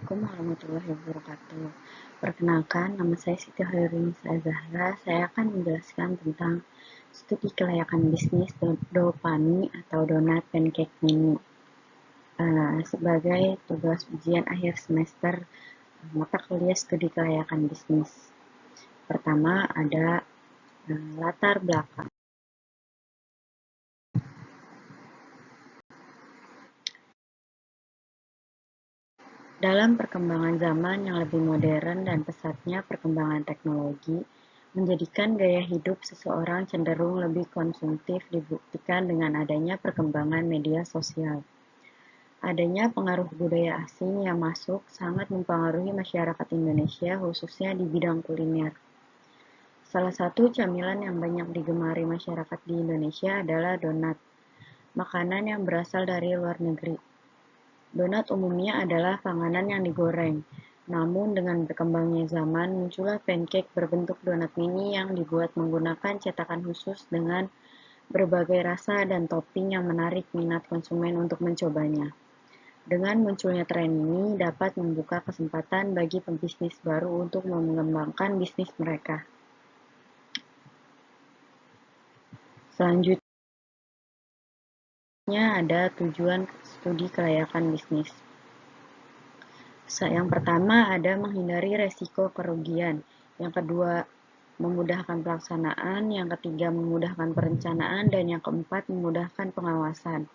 Assalamualaikum warahmatullahi wabarakatuh. Perkenalkan, nama saya Siti Hoirunisa Zahra. Saya akan menjelaskan tentang studi kelayakan bisnis Dopani atau Donat Pancake Mini sebagai tugas ujian akhir semester mata kuliah studi kelayakan bisnis. Pertama ada latar belakang. Dalam perkembangan zaman yang lebih modern dan pesatnya perkembangan teknologi, menjadikan gaya hidup seseorang cenderung lebih konsumtif dibuktikan dengan adanya perkembangan media sosial. Adanya pengaruh budaya asing yang masuk sangat mempengaruhi masyarakat Indonesia khususnya di bidang kuliner. Salah satu camilan yang banyak digemari masyarakat di Indonesia adalah donat, makanan yang berasal dari luar negeri. Donat umumnya adalah panganan yang digoreng, namun dengan berkembangnya zaman muncullah pancake berbentuk donat mini yang dibuat menggunakan cetakan khusus dengan berbagai rasa dan topping yang menarik minat konsumen untuk mencobanya. Dengan munculnya tren ini dapat membuka kesempatan bagi pebisnis baru untuk mengembangkan bisnis mereka. Selanjutnya ada tujuan studi kelayakan bisnis. Yang pertama ada menghindari resiko kerugian, yang kedua memudahkan pelaksanaan, yang ketiga memudahkan perencanaan, dan yang keempat memudahkan pengawasan.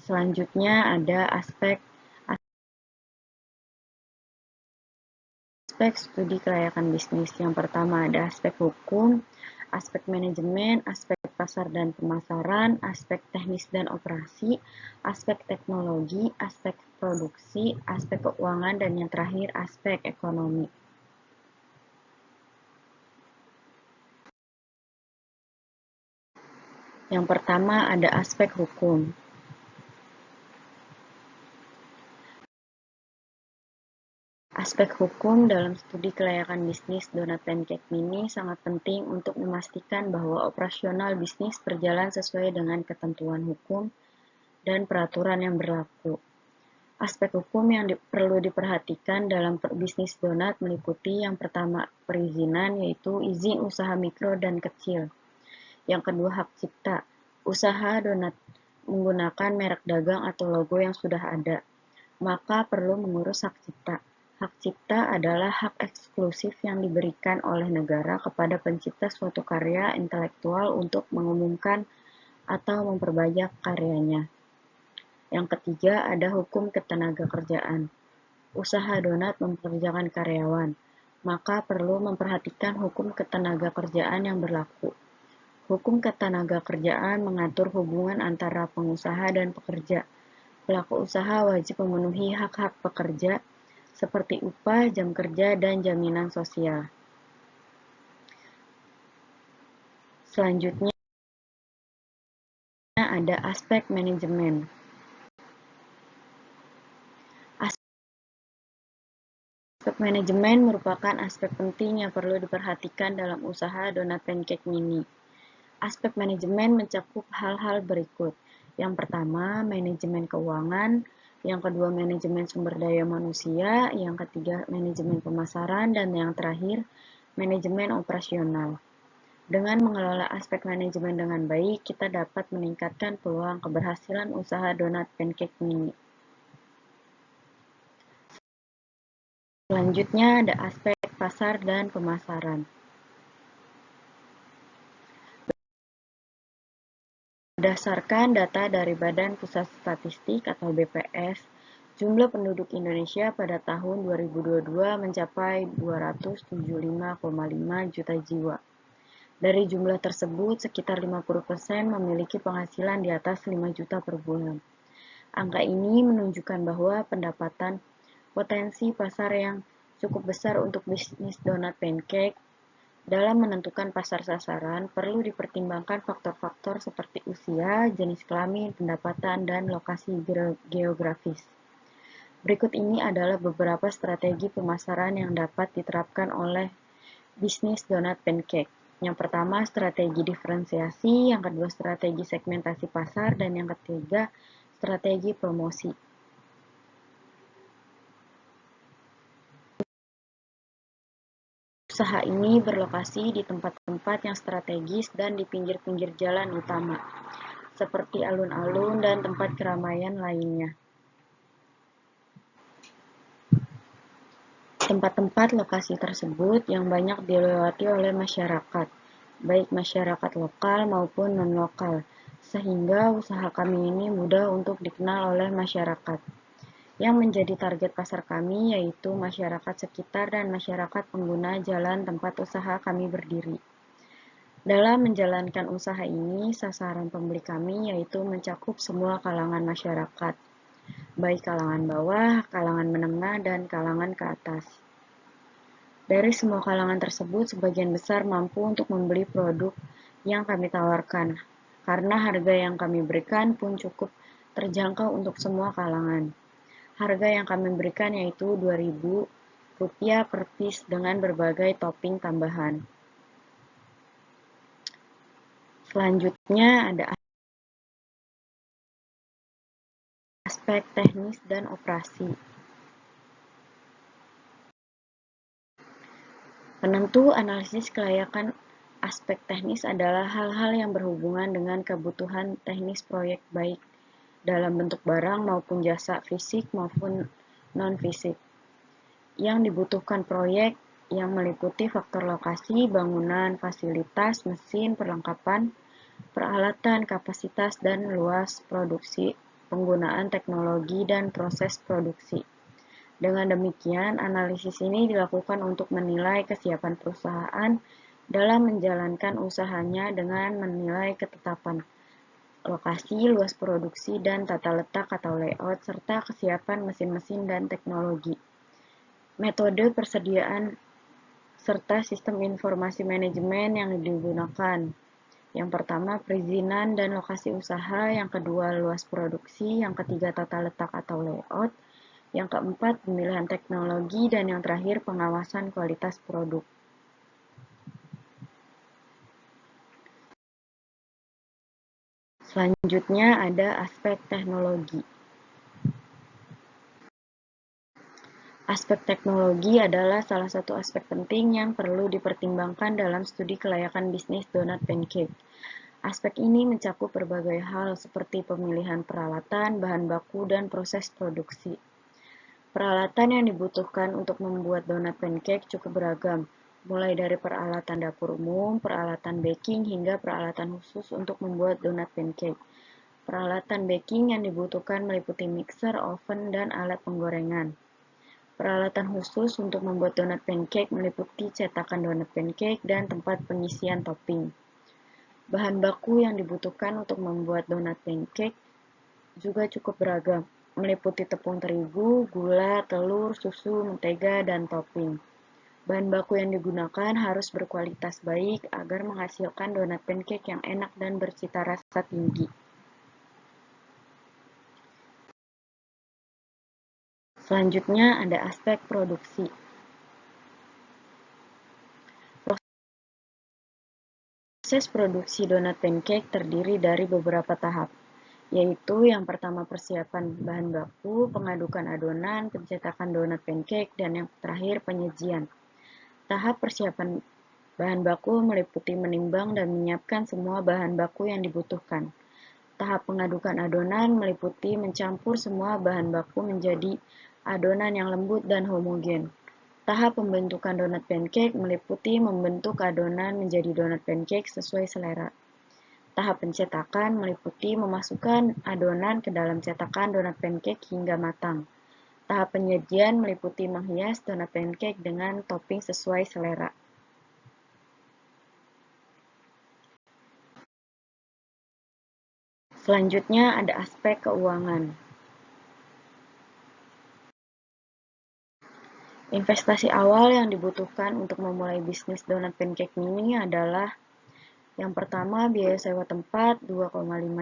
Selanjutnya ada aspek studi kelayakan bisnis. Yang pertama ada aspek hukum, aspek manajemen, aspek pasar dan pemasaran, aspek teknis dan operasi, aspek teknologi, aspek produksi, aspek keuangan, dan yang terakhir aspek ekonomi. Yang pertama ada aspek hukum. Aspek hukum dalam studi kelayakan bisnis Donat Pancake Mini sangat penting untuk memastikan bahwa operasional bisnis berjalan sesuai dengan ketentuan hukum dan peraturan yang berlaku. Aspek hukum yang perlu diperhatikan dalam bisnis donat meliputi yang pertama perizinan, yaitu izin usaha mikro dan kecil. Yang kedua hak cipta, usaha donat menggunakan merek dagang atau logo yang sudah ada, maka perlu mengurus hak cipta. Hak cipta adalah hak eksklusif yang diberikan oleh negara kepada pencipta suatu karya intelektual untuk mengumumkan atau memperbanyak karyanya. Yang ketiga ada hukum ketenagakerjaan. Usaha donat mempekerjakan karyawan, maka perlu memperhatikan hukum ketenagakerjaan yang berlaku. Hukum ketenagakerjaan mengatur hubungan antara pengusaha dan pekerja. Pelaku usaha wajib memenuhi hak-hak pekerja seperti upah, jam kerja, dan jaminan sosial. Selanjutnya ada aspek manajemen. Aspek manajemen merupakan aspek penting yang perlu diperhatikan dalam usaha donat pancake mini. Aspek manajemen mencakup hal-hal berikut. Yang pertama, manajemen keuangan. Yang kedua, manajemen sumber daya manusia. Yang ketiga, manajemen pemasaran. Dan yang terakhir, manajemen operasional. Dengan mengelola aspek manajemen dengan baik, kita dapat meningkatkan peluang keberhasilan usaha donat pancake mini. Selanjutnya ada aspek pasar dan pemasaran. Berdasarkan data dari Badan Pusat Statistik atau BPS, jumlah penduduk Indonesia pada tahun 2022 mencapai 275,5 juta jiwa. Dari jumlah tersebut, sekitar 50% memiliki penghasilan di atas 5 juta per bulan. Angka ini menunjukkan bahwa pendapatan potensi pasar yang cukup besar untuk bisnis donat pancake. Dalam menentukan pasar sasaran, perlu dipertimbangkan faktor-faktor seperti usia, jenis kelamin, pendapatan, dan lokasi geografis. Berikut ini adalah beberapa strategi pemasaran yang dapat diterapkan oleh bisnis donat pancake. Yang pertama, strategi diferensiasi, yang kedua, strategi segmentasi pasar, dan yang ketiga, strategi promosi. Usaha ini berlokasi di tempat-tempat yang strategis dan di pinggir-pinggir jalan utama, seperti alun-alun dan tempat keramaian lainnya. Tempat-tempat lokasi tersebut yang banyak dilewati oleh masyarakat, baik masyarakat lokal maupun non-lokal, sehingga usaha kami ini mudah untuk dikenal oleh masyarakat. Yang menjadi target pasar kami yaitu masyarakat sekitar dan masyarakat pengguna jalan tempat usaha kami berdiri. Dalam menjalankan usaha ini, sasaran pembeli kami yaitu mencakup semua kalangan masyarakat, baik kalangan bawah, kalangan menengah, dan kalangan ke atas. Dari semua kalangan tersebut, sebagian besar mampu untuk membeli produk yang kami tawarkan, karena harga yang kami berikan pun cukup terjangkau untuk semua kalangan. Harga yang kami berikan yaitu Rp2.000 per piece dengan berbagai topping tambahan. Selanjutnya ada aspek teknis dan operasi. Penentu analisis kelayakan aspek teknis adalah hal-hal yang berhubungan dengan kebutuhan teknis proyek baik dalam bentuk barang maupun jasa fisik maupun non-fisik yang dibutuhkan proyek yang meliputi faktor lokasi, bangunan, fasilitas, mesin, perlengkapan, peralatan, kapasitas, dan luas produksi, penggunaan teknologi, dan proses produksi. Dengan demikian, analisis ini dilakukan untuk menilai kesiapan perusahaan dalam menjalankan usahanya dengan menilai ketetapan lokasi, luas produksi, dan tata letak atau layout, serta kesiapan mesin-mesin dan teknologi. Metode persediaan serta sistem informasi manajemen yang digunakan. Yang pertama, perizinan dan lokasi usaha. Yang kedua, luas produksi. Yang ketiga, tata letak atau layout. Yang keempat, pemilihan teknologi. Dan yang terakhir, pengawasan kualitas produk. Selanjutnya ada aspek teknologi. Aspek teknologi adalah salah satu aspek penting yang perlu dipertimbangkan dalam studi kelayakan bisnis donat pancake. Aspek ini mencakup berbagai hal seperti pemilihan peralatan, bahan baku, dan proses produksi. Peralatan yang dibutuhkan untuk membuat donat pancake cukup beragam, mulai dari peralatan dapur umum, peralatan baking, hingga peralatan khusus untuk membuat donat pancake. Peralatan baking yang dibutuhkan meliputi mixer, oven, dan alat penggorengan. Peralatan khusus untuk membuat donat pancake meliputi cetakan donat pancake dan tempat pengisian topping. Bahan baku yang dibutuhkan untuk membuat donat pancake juga cukup beragam, meliputi tepung terigu, gula, telur, susu, mentega, dan topping. Bahan baku yang digunakan harus berkualitas baik agar menghasilkan donat pancake yang enak dan bercita rasa tinggi. Selanjutnya ada aspek produksi. Proses produksi donat pancake terdiri dari beberapa tahap, yaitu yang pertama persiapan bahan baku, pengadukan adonan, pencetakan donat pancake, dan yang terakhir penyajian. Tahap persiapan bahan baku meliputi menimbang dan menyiapkan semua bahan baku yang dibutuhkan. Tahap pengadukan adonan meliputi mencampur semua bahan baku menjadi adonan yang lembut dan homogen. Tahap pembentukan donat pancake meliputi membentuk adonan menjadi donat pancake sesuai selera. Tahap pencetakan meliputi memasukkan adonan ke dalam cetakan donat pancake hingga matang. Tahap penyajian meliputi menghias donat pancake dengan topping sesuai selera. Selanjutnya ada aspek keuangan. Investasi awal yang dibutuhkan untuk memulai bisnis donat pancake mini adalah yang pertama biaya sewa tempat 2,5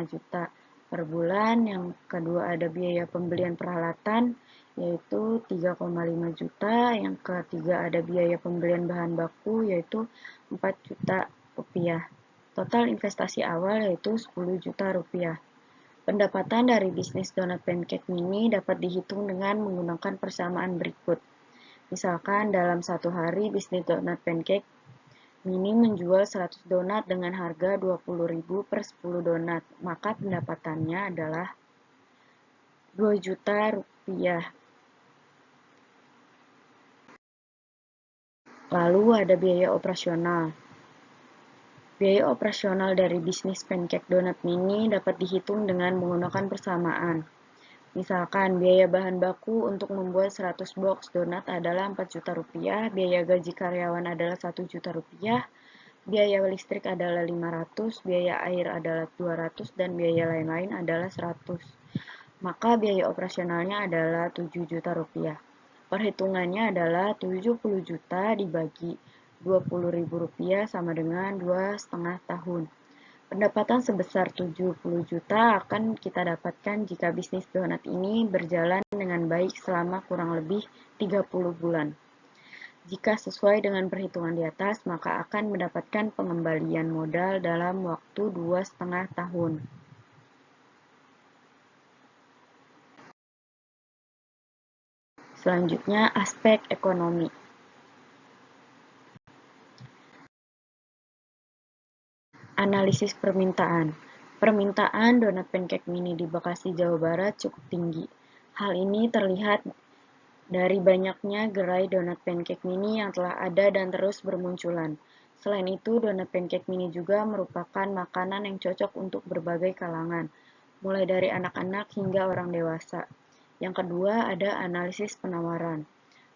juta per bulan, yang kedua ada biaya pembelian peralatan yaitu 3,5 juta, yang ketiga ada biaya pembelian bahan baku yaitu 4 juta rupiah. Total investasi awal yaitu 10 juta rupiah. Pendapatan dari bisnis donat pancake mini dapat dihitung dengan menggunakan persamaan berikut. Misalkan dalam satu hari bisnis donat pancake mini menjual 100 donat dengan harga 20.000 per 10 donat, maka pendapatannya adalah 2 juta rupiah. Lalu ada biaya operasional. Biaya operasional dari bisnis pancake donat mini dapat dihitung dengan menggunakan persamaan. Misalkan biaya bahan baku untuk membuat 100 box donat adalah 4 juta rupiah, biaya gaji karyawan adalah 1 juta rupiah, biaya listrik adalah 500, biaya air adalah 200, dan biaya lain-lain adalah 100. Maka biaya operasionalnya adalah 7 juta rupiah. Perhitungannya adalah 70 juta dibagi 20.000 rupiah sama dengan 2,5 tahun. Pendapatan sebesar 70 juta akan kita dapatkan jika bisnis donat ini berjalan dengan baik selama kurang lebih 30 bulan. Jika sesuai dengan perhitungan di atas, maka akan mendapatkan pengembalian modal dalam waktu 2,5 tahun. Selanjutnya, aspek ekonomi. Analisis permintaan. Permintaan donat pancake mini di Bekasi, Jawa Barat cukup tinggi. Hal ini terlihat dari banyaknya gerai donat pancake mini yang telah ada dan terus bermunculan. Selain itu, donat pancake mini juga merupakan makanan yang cocok untuk berbagai kalangan, mulai dari anak-anak hingga orang dewasa. Yang kedua, ada analisis penawaran.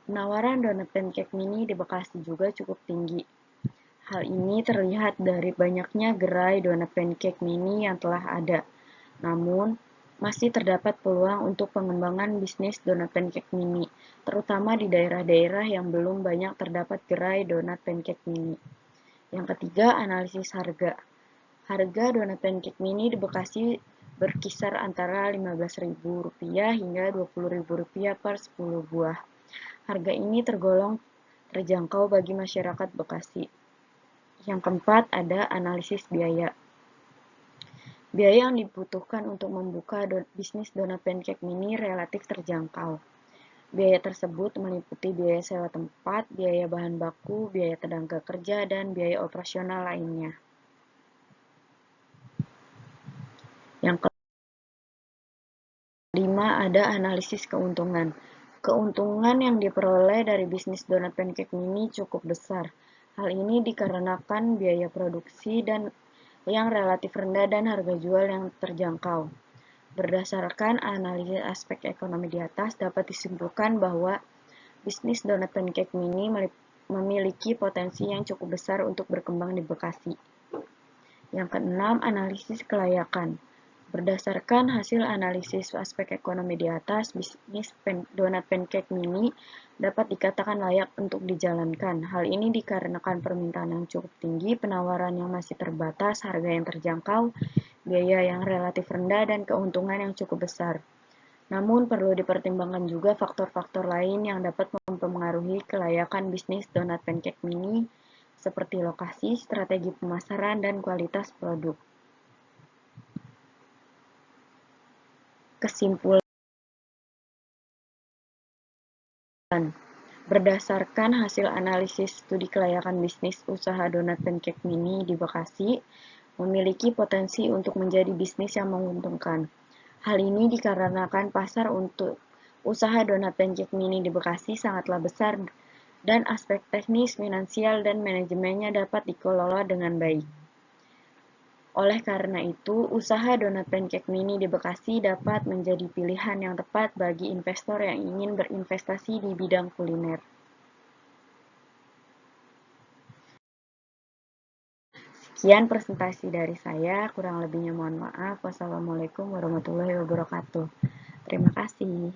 Penawaran donat pancake mini di Bekasi juga cukup tinggi. Hal ini terlihat dari banyaknya gerai donat pancake mini yang telah ada. Namun, masih terdapat peluang untuk pengembangan bisnis donat pancake mini, terutama di daerah-daerah yang belum banyak terdapat gerai donat pancake mini. Yang ketiga, analisis harga. Harga donat pancake mini di Bekasi berkisar antara Rp15.000 hingga Rp20.000 per 10 buah. Harga ini tergolong terjangkau bagi masyarakat Bekasi. Yang keempat, ada analisis biaya. Biaya yang dibutuhkan untuk membuka bisnis donat pancake mini relatif terjangkau. Biaya tersebut meliputi biaya sewa tempat, biaya bahan baku, biaya tenaga kerja, dan biaya operasional lainnya. Yang kelima, ada analisis keuntungan. Keuntungan yang diperoleh dari bisnis donat pancake mini cukup besar. Hal ini dikarenakan biaya produksi dan yang relatif rendah dan harga jual yang terjangkau. Berdasarkan analisis aspek ekonomi di atas, dapat disimpulkan bahwa bisnis donat pancake mini memiliki potensi yang cukup besar untuk berkembang di Bekasi. Yang keenam, analisis kelayakan. Berdasarkan hasil analisis aspek ekonomi di atas, bisnis donat pancake mini dapat dikatakan layak untuk dijalankan. Hal ini dikarenakan permintaan yang cukup tinggi, penawaran yang masih terbatas, harga yang terjangkau, biaya yang relatif rendah, dan keuntungan yang cukup besar. Namun, perlu dipertimbangkan juga faktor-faktor lain yang dapat mempengaruhi kelayakan bisnis donat pancake mini, seperti lokasi, strategi pemasaran, dan kualitas produk. Kesimpulan. Berdasarkan hasil analisis studi kelayakan bisnis usaha donat pancake mini di Bekasi, memiliki potensi untuk menjadi bisnis yang menguntungkan. Hal ini dikarenakan pasar untuk usaha donat pancake mini di Bekasi sangatlah besar dan aspek teknis, finansial, dan manajemennya dapat dikelola dengan baik. Oleh karena itu, usaha donat pancake mini di Bekasi dapat menjadi pilihan yang tepat bagi investor yang ingin berinvestasi di bidang kuliner. Sekian presentasi dari saya, kurang lebihnya mohon maaf. Wassalamualaikum warahmatullahi wabarakatuh. Terima kasih.